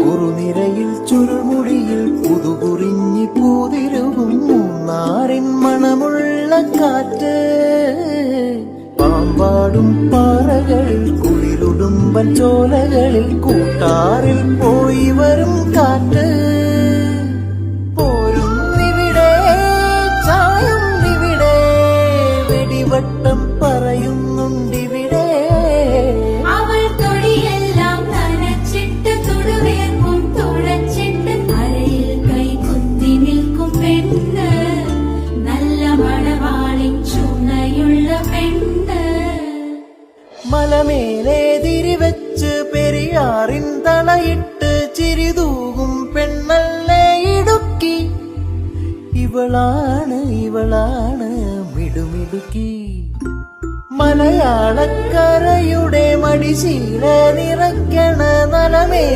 കുറുനിരയിൽ ചുരുൾമുടിയിൽ പുതുകുറിഞ്ഞി പൂതിരുവും മൂന്നാറിൻ മണമുള്ള കാറ്റ്, പാമ്പാടും പാറകളിൽ കുളിരുടുമ്പൻ ചോലകളിൽ കൂട്ടാറിൽ പോയി വരും കാറ്റ്. പോരുന്നിവിടെ ചായുന്നിവിടെ വെടിവട്ടം പറയുന്നുണ്ടിവിടെ. അവൾ തൊടിയെല്ലാം നനച്ചിട്ട് തുടുവേർപ്പും തുഴച്ചിട്ട് അരയിൽ കൈ കുത്തി നിൽക്കും പെണ്ണ്, നല്ല മണവാളിൻ ചുണയുള്ള പെണ്ണ്. മലമേലെ തിരിവെച്ച് പെരിയാറിൻ തളയിട്ട് ചിരിതൂകും പെണ്ണല്ലേ ഇടുക്കി. ഇവളാണ് ഇവളാണ് മിടുമിടുക്കി. മലയാളക്കരയുടെ മടിശീല നിറയ്ക്കണ നലമേ